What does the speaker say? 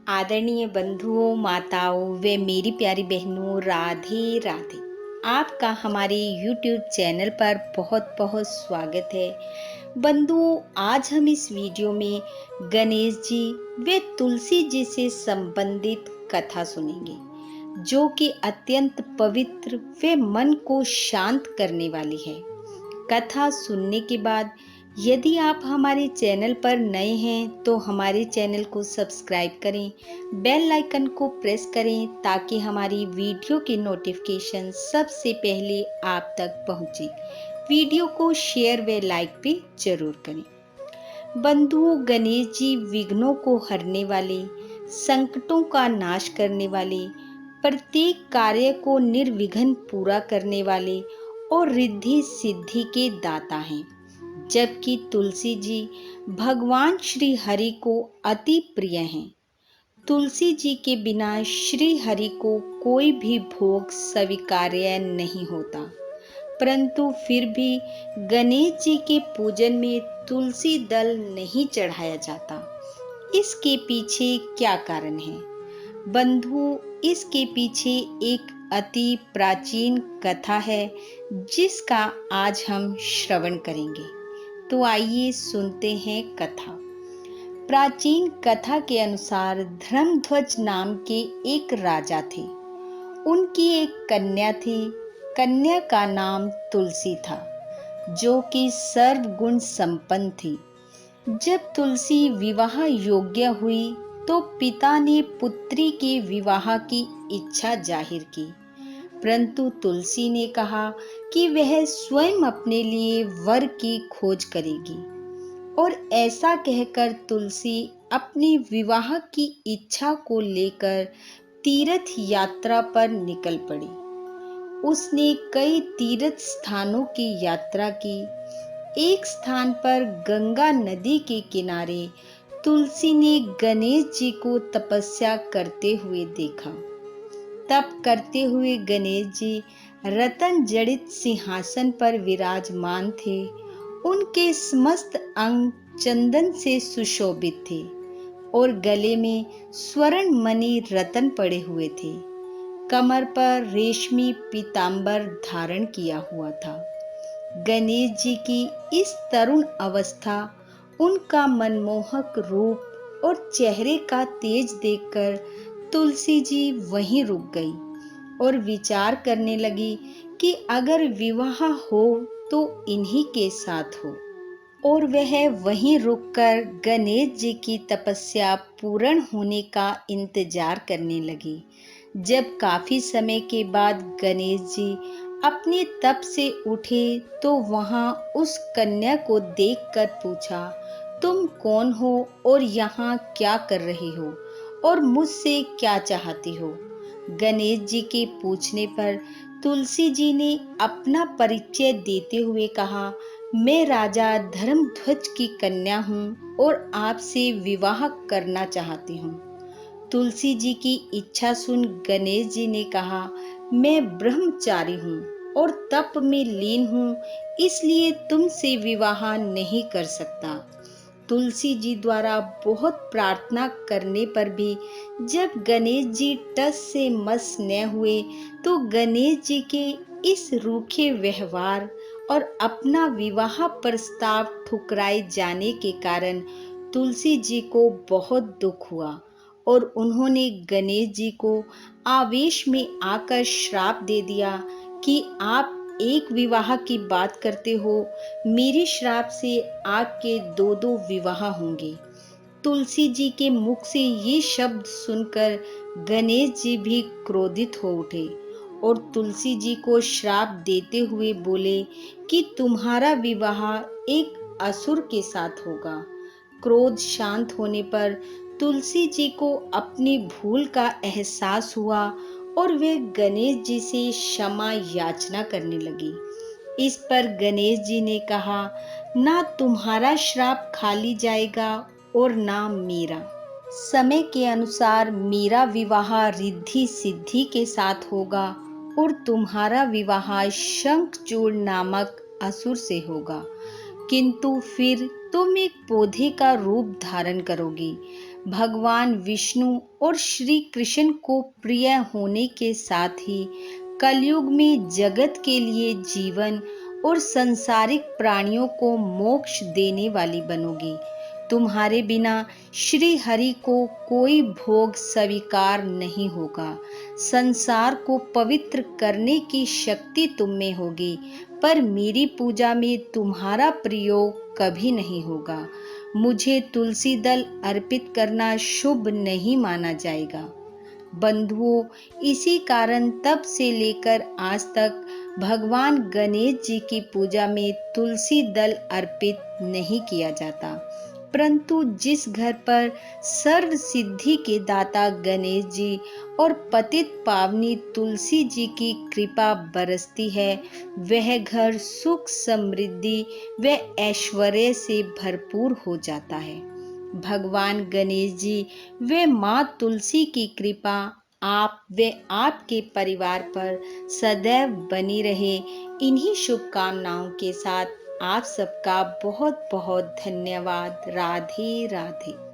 आदरणीय बंधुओं, माताओं व मेरी प्यारी बहनों, राधे राधे। आपका हमारे YouTube चैनल पर बहुत बहुत स्वागत है। बंधुओं, आज हम इस वीडियो में गणेश जी व तुलसी जी से संबंधित कथा सुनेंगे, जो कि अत्यंत पवित्र व मन को शांत करने वाली है। कथा सुनने के बाद यदि आप हमारे चैनल पर नए हैं तो हमारे चैनल को सब्सक्राइब करें, बेल आइकन को प्रेस करें ताकि हमारी वीडियो की नोटिफिकेशन सबसे पहले आप तक पहुंचे। वीडियो को शेयर व लाइक भी जरूर करें। बंधुओं, गणेश जी विघ्नों को हरने वाले, संकटों का नाश करने वाले, प्रत्येक कार्य को निर्विघ्न पूरा करने वाले और रिद्धि सिद्धि के दाता हैं। जबकि तुलसी जी भगवान श्री हरि को अति प्रिय हैं। तुलसी जी के बिना श्री हरि को कोई भी भोग स्वीकार्य नहीं होता, परंतु फिर भी गणेश जी के पूजन में तुलसी दल नहीं चढ़ाया जाता। इसके पीछे क्या कारण है? बंधु, इसके पीछे एक अति प्राचीन कथा है जिसका आज हम श्रवण करेंगे। तो आइए सुनते हैं कथा। प्राचीन कथा के अनुसार धर्मध्वज नाम के एक राजा थे। उनकी एक कन्या थी। कन्या का नाम तुलसी था, जो कि सर्वगुण संपन्न थी। जब तुलसी विवाह योग्य हुई तो पिता ने पुत्री के विवाह की इच्छा जाहिर की, परंतु तुलसी ने कहा कि वह स्वयं अपने लिए वर की खोज करेगी, और ऐसा कहकर तुलसी अपनी विवाह की इच्छा को लेकर तीर्थ यात्रा पर निकल पड़ी। उसने कई तीर्थ स्थानों की यात्रा की। एक स्थान पर गंगा नदी के किनारे तुलसी ने गणेश जी को तपस्या करते हुए देखा। तप करते हुए गणेश जी रतन जड़ित सिंहासन पर विराजमान थे। उनके समस्त अंग चंदन से सुशोभित थे और गले में स्वर्ण मणि रतन पड़े हुए थे। कमर पर रेशमी पीतांबर धारण किया हुआ था। गणेश जी की इस तरुण अवस्था, उनका मनमोहक रूप और चेहरे का तेज देखकर तुलसी जी वहीं रुक गई और विचार करने लगी कि अगर विवाह हो तो इन्हीं के साथ हो। और वह वहीं रुककर गणेश जी की तपस्या पूर्ण होने का इंतजार करने लगी। जब काफी समय के बाद गणेश जी अपने तप से उठे तो वहां उस कन्या को देखकर पूछा, तुम कौन हो और यहाँ क्या कर रही हो और मुझसे क्या चाहती हो? गणेश जी के पूछने पर तुलसी जी ने अपना परिचय देते हुए कहा, मैं राजा धर्मध्वज की कन्या हूँ और आपसे विवाह करना चाहती हूँ। तुलसी जी की इच्छा सुन गणेश जी ने कहा, मैं ब्रह्मचारी हूँ और तप में लीन हूँ, इसलिए तुमसे विवाह नहीं कर सकता। तुलसी जी द्वारा बहुत प्रार्थना करने पर भी जब गणेश जी टस से मस न हुए तो गणेश जी के इस रूखे व्यवहार और अपना विवाह प्रस्ताव ठुकराए जाने के कारण तुलसी जी को बहुत दुख हुआ और उन्होंने गणेश जी को आवेश में आकर श्राप दे दिया कि आप एक विवाह की बात करते हो, मेरे श्राप से आपके दो दो विवाह होंगे। तुलसी जी के मुख से ये शब्द सुनकर गणेश जी भी क्रोधित हो उठे और तुलसी जी को श्राप देते हुए बोले कि तुम्हारा विवाह एक असुर के साथ होगा। क्रोध शांत होने पर तुलसी जी को अपनी भूल का एहसास हुआ और वे गणेश जी से क्षमा याचना करने लगी। इस पर गणेश जी ने कहा, ना तुम्हारा श्राप खाली जाएगा और ना मेरा। समय के अनुसार मेरा विवाह रिद्धि सिद्धि के साथ होगा और तुम्हारा विवाह शंखचूड़ नामक असुर से होगा, किंतु फिर तुम एक पौधे का रूप धारण करोगी। भगवान विष्णु और श्री कृष्ण को प्रिय होने के साथ ही कलयुग में जगत के लिए जीवन और संसारिक प्राणियों को मोक्ष देने वाली बनोगी। तुम्हारे बिना श्री हरि को कोई भोग स्वीकार नहीं होगा। संसार को पवित्र करने की शक्ति तुम में होगी, पर मेरी पूजा में तुम्हारा प्रयोग कभी नहीं होगा। मुझे तुलसी दल अर्पित करना शुभ नहीं माना जाएगा। बंधुओं, इसी कारण तब से लेकर आज तक भगवान गणेश जी की पूजा में तुलसी दल अर्पित नहीं किया जाता, परंतु जिस घर पर सर्व सिद्धि के दाता गणेश जी और पतित पावनी तुलसी जी की कृपा बरसती है, वह घर सुख समृद्धि व ऐश्वर्य से भरपूर हो जाता है। भगवान गणेश जी व माँ तुलसी की कृपा आप व आपके परिवार पर सदैव बनी रहे। इन्हीं शुभकामनाओं के साथ आप सबका बहुत बहुत धन्यवाद। राधे राधे।